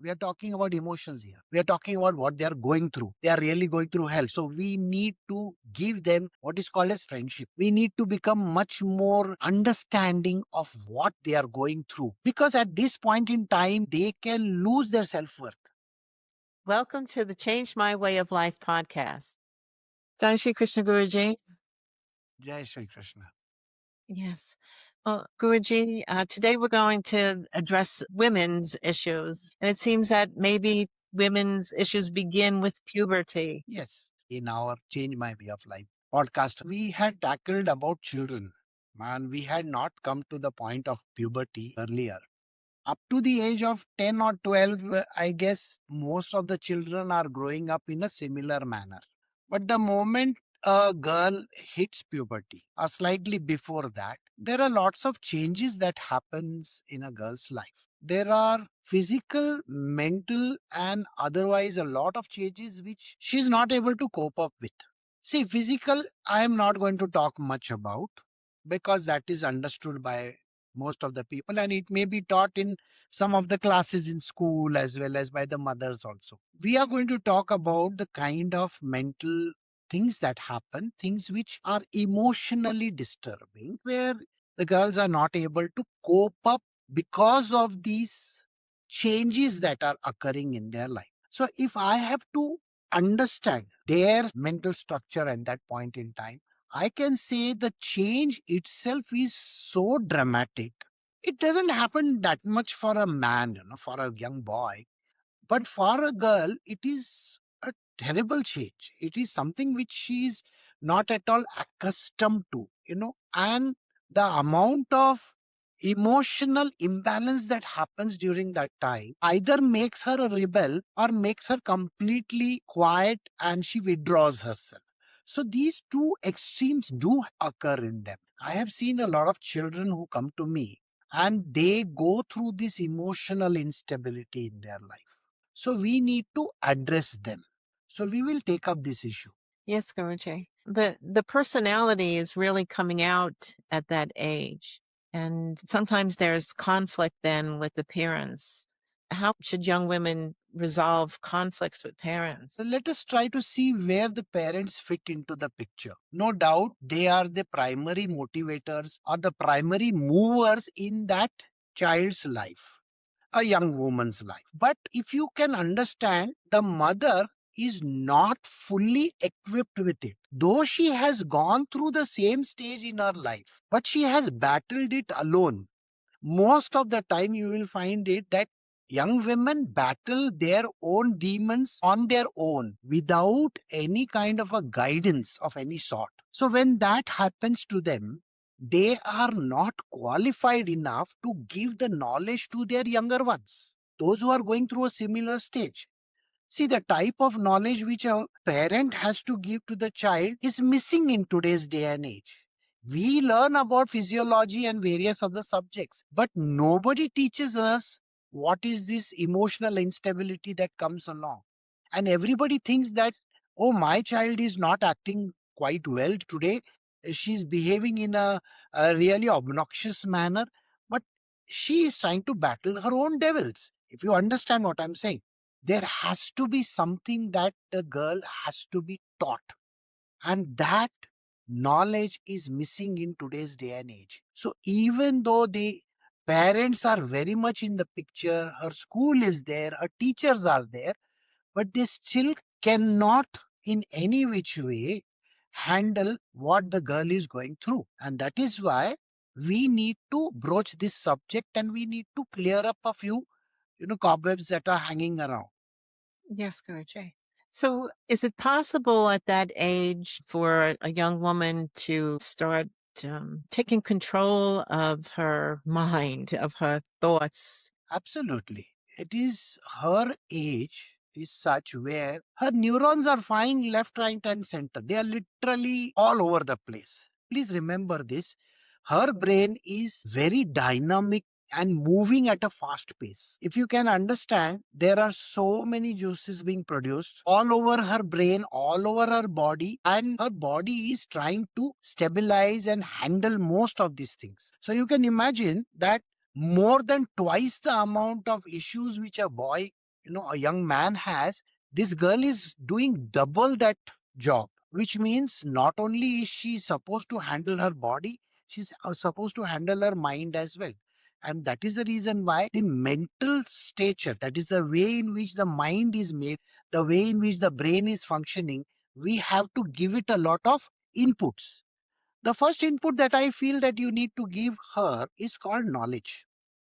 We are talking about emotions here. We are talking about what they are going through. They are really going through hell. So we need to give them what is called as friendship. We need to become much more understanding of what they are going through. Because at this point in time, they can lose their self-worth. Welcome to the Change My Way of Life podcast. Shri Krishna Guruji. Jai Shri Krishna. Yes. Well, Guruji, today we're going to address women's issues. And it seems that maybe women's issues begin with puberty. Yes, in our Change My Way of Life podcast, we had tackled about children, and we had not come to the point of puberty earlier. Up to the age of 10 or 12, I guess most of the children are growing up in a similar manner. But the moment a girl hits puberty, or slightly before that, there are lots of changes that happens in a girl's life. There are physical, mental, and otherwise a lot of changes which she's not able to cope up with. See, physical, I am not going to talk much about because that is understood by most of the people, and it may be taught in some of the classes in school as well as by the mothers also. We are going to talk about the kind of mental things that happen, things which are emotionally disturbing, where the girls are not able to cope up because of these changes that are occurring in their life. So if I have to understand their mental structure at that point in time, I can say the change itself is so dramatic. It doesn't happen that much for a man, for a young boy. But for a girl, it is a terrible change. It is something which she is not at all accustomed to. And the amount of emotional imbalance that happens during that time either makes her a rebel or makes her completely quiet and she withdraws herself. So these two extremes do occur in them. I have seen a lot of children who come to me and they go through this emotional instability in their life. So we need to address them. So we will take up this issue. Yes, Guruji. The personality is really coming out at that age. And sometimes there's conflict then with the parents. How should young women resolve conflicts with parents? So let us try to see where the parents fit into the picture. No doubt they are the primary motivators or the primary movers in that child's life, a young woman's life. But if you can understand, the mother is not fully equipped with it. Though she has gone through the same stage in her life, but she has battled it alone. Most of the time you will find it that young women battle their own demons on their own without any kind of a guidance of any sort. So when that happens to them, they are not qualified enough to give the knowledge to their younger ones, those who are going through a similar stage. See, the type of knowledge which a parent has to give to the child is missing in today's day and age. We learn about physiology and various other subjects, but nobody teaches us what is this emotional instability that comes along. And everybody thinks that, oh, my child is not acting quite well today. She's behaving in a really obnoxious manner, but she is trying to battle her own devils. If you understand what I'm saying, there has to be something that the girl has to be taught. And that knowledge is missing in today's day and age. So even though the parents are very much in the picture, her school is there, her teachers are there, but they still cannot in any which way handle what the girl is going through. And that is why we need to broach this subject and we need to clear up a few cobwebs that are hanging around. Yes, Guruji. So is it possible at that age for a young woman to start taking control of her mind, of her thoughts? Absolutely. It is her age is such where her neurons are firing left, right, and center. They are literally all over the place. Please remember this. Her brain is very dynamic and moving at a fast pace. If you can understand, there are so many juices being produced all over her brain, all over her body, and her body is trying to stabilize and handle most of these things. So you can imagine that more than twice the amount of issues which a boy a young man has, this girl is doing double that job, which means not only is she supposed to handle her body, she's supposed to handle her mind as well. And that is the reason why the mental stature, that is the way in which the mind is made, the way in which the brain is functioning, we have to give it a lot of inputs. The first input that I feel that you need to give her is called knowledge.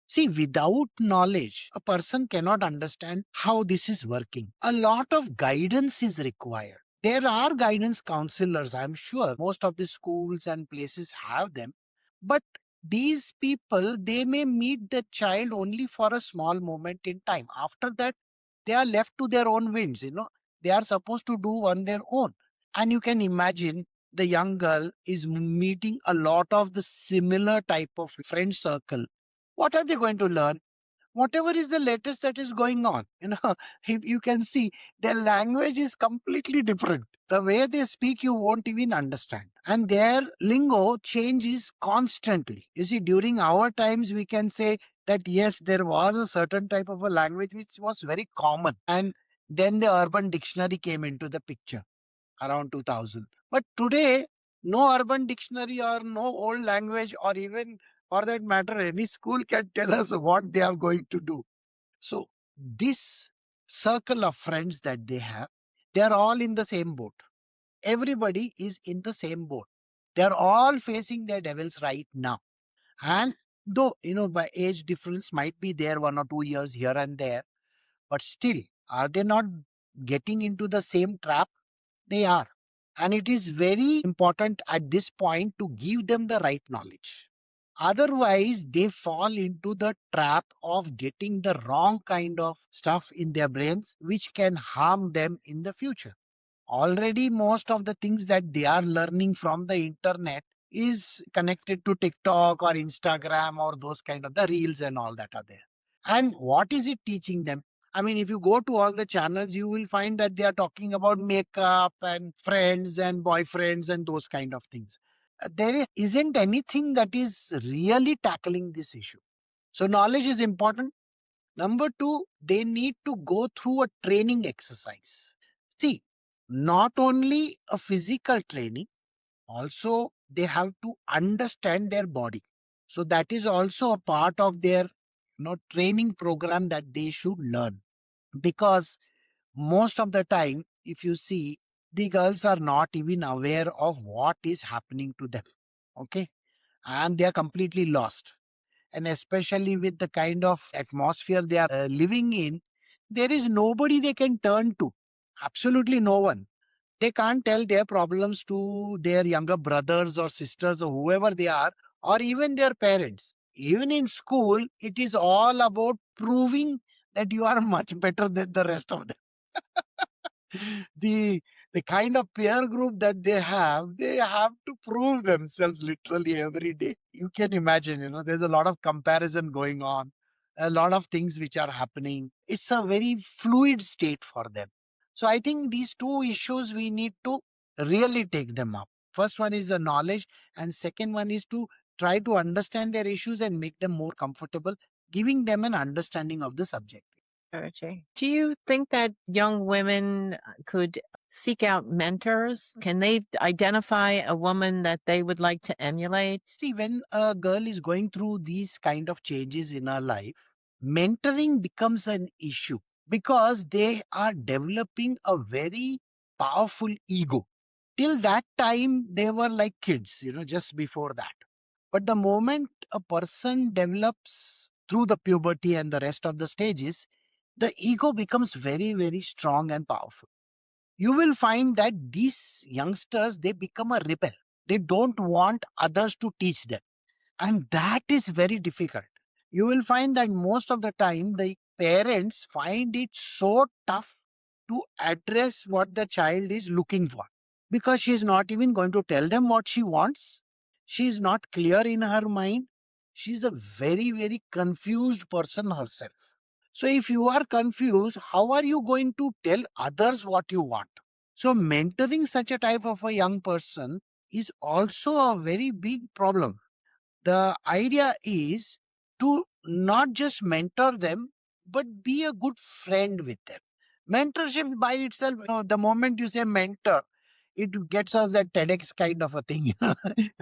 See, without knowledge, a person cannot understand how this is working. A lot of guidance is required. There are guidance counselors, I'm sure most of the schools and places have them. But these people, they may meet the child only for a small moment in time. After that, they are left to their own winds. They are supposed to do on their own. And you can imagine the young girl is meeting a lot of the similar type of friend circle. What are they going to learn? Whatever is the latest that is going on. If you can see, their language is completely different. The way they speak, you won't even understand. And their lingo changes constantly. You see, during our times, we can say that yes, there was a certain type of a language which was very common. And then the urban dictionary came into the picture around 2000. But today, no urban dictionary or no old language, or even for that matter, any school can tell us what they are going to do. So, this circle of friends that they are all in the same boat. Everybody is in the same boat. They are all facing their devils right now. And though, by age difference might be there 1 or 2 years here and there, but still, are they not getting into the same trap? They are. And it is very important at this point to give them the right knowledge. Otherwise, they fall into the trap of getting the wrong kind of stuff in their brains, which can harm them in the future. Already, most of the things that they are learning from the internet is connected to TikTok or Instagram or those kind of the reels and all that are there. And what is it teaching them? I mean, if you go to all the channels, you will find that they are talking about makeup and friends and boyfriends and those kind of things. There isn't anything that is really tackling this issue. So, knowledge is important. Number two, they need to go through a training exercise. See, not only a physical training, also they have to understand their body. So that is also a part of their training program that they should learn. Because most of the time, if you see, the girls are not even aware of what is happening to them. Okay. And they are completely lost. And especially with the kind of atmosphere they are living in, there is nobody they can turn to. Absolutely no one. They can't tell their problems to their younger brothers or sisters or whoever they are, or even their parents. Even in school, it is all about proving that you are much better than the rest of them. the the kind of peer group that they have to prove themselves literally every day. You can imagine, there's a lot of comparison going on, a lot of things which are happening. It's a very fluid state for them. So I think these two issues we need to really take them up. First one is the knowledge, and second one is to try to understand their issues and make them more comfortable, giving them an understanding of the subject. Okay. Do you think that young women could seek out mentors? Can they identify a woman that they would like to emulate? See, when a girl is going through these kind of changes in her life, mentoring becomes an issue because they are developing a very powerful ego. Till that time, they were like kids, just before that. But the moment a person develops through the puberty and the rest of the stages, the ego becomes very, very strong and powerful. You will find that these youngsters, they become a rebel. They don't want others to teach them. And that is very difficult. You will find that most of the time, the parents find it so tough to address what the child is looking for, because she is not even going to tell them what she wants. She is not clear in her mind. She's a very, very confused person herself. So if you are confused, how are you going to tell others what you want? So mentoring such a type of a young person is also a very big problem. The idea is to not just mentor them, but be a good friend with them. Mentorship by itself, the moment you say mentor, it gets us that TEDx kind of a thing,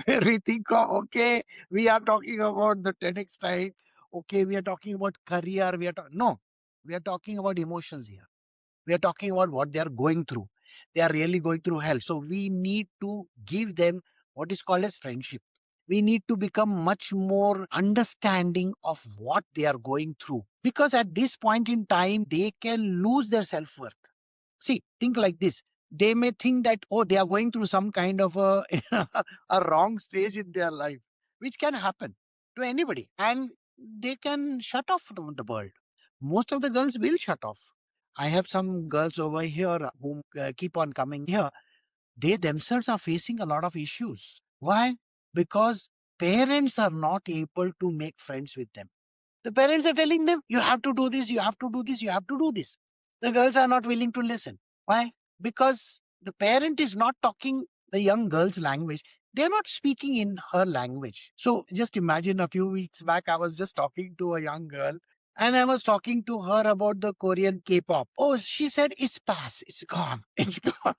where we think, oh, okay, we are talking about the TEDx type. Okay, we are talking about career. No, we are talking about emotions here. We are talking about what they are going through. They are really going through hell. So we need to give them what is called as friendship. We need to become much more understanding of what they are going through, because at this point in time they can lose their self-worth. See, think like this. They may think that, oh, they are going through some kind of a, a wrong stage in their life, which can happen to anybody. And they can shut off from the world. Most of the girls will shut off. I have some girls over here who keep on coming here. They themselves are facing a lot of issues. Why? Because parents are not able to make friends with them. The parents are telling them, you have to do this, you have to do this, you have to do this. The girls are not willing to listen. Why? Because the parent is not talking the young girl's language. They're not speaking in her language. So just imagine, a few weeks back, I was just talking to a young girl and I was talking to her about the Korean K-pop. Oh, she said, it's past, it's gone, it's gone.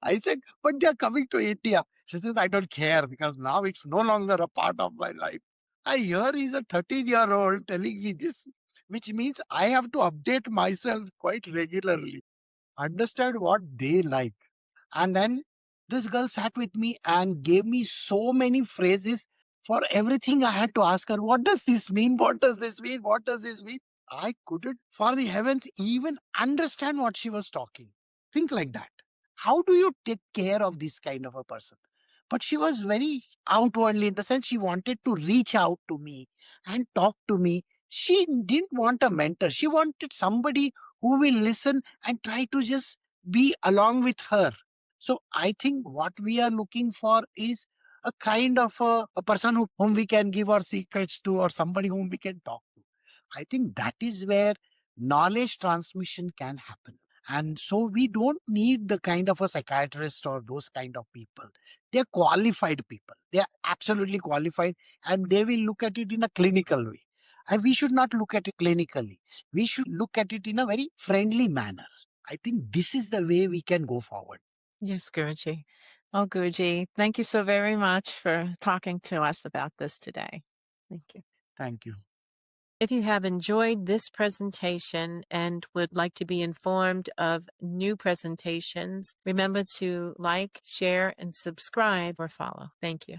I said, but they're coming to India. She says, I don't care because now it's no longer a part of my life. I hear he's a 13-year-old telling me this, which means I have to update myself quite regularly, understand what they like. And then this girl sat with me and gave me so many phrases. For everything, I had to ask her, what does this mean? What does this mean? What does this mean? I couldn't, for the heavens, even understand what she was talking. Think like that. How do you take care of this kind of a person? But she was very outwardly, in the sense she wanted to reach out to me and talk to me. She didn't want a mentor. She wanted somebody who will listen and try to just be along with her. So I think what we are looking for is a kind of a person whom we can give our secrets to, or somebody whom we can talk to. I think that is where knowledge transmission can happen. And so we don't need the kind of a psychiatrist or those kind of people. They're qualified people. They're absolutely qualified, and they will look at it in a clinical way. And we should not look at it clinically. We should look at it in a very friendly manner. I think this is the way we can go forward. Yes, Guruji. Oh, Guruji, thank you so very much for talking to us about this today. Thank you. Thank you. If you have enjoyed this presentation and would like to be informed of new presentations, remember to like, share, and subscribe or follow. Thank you.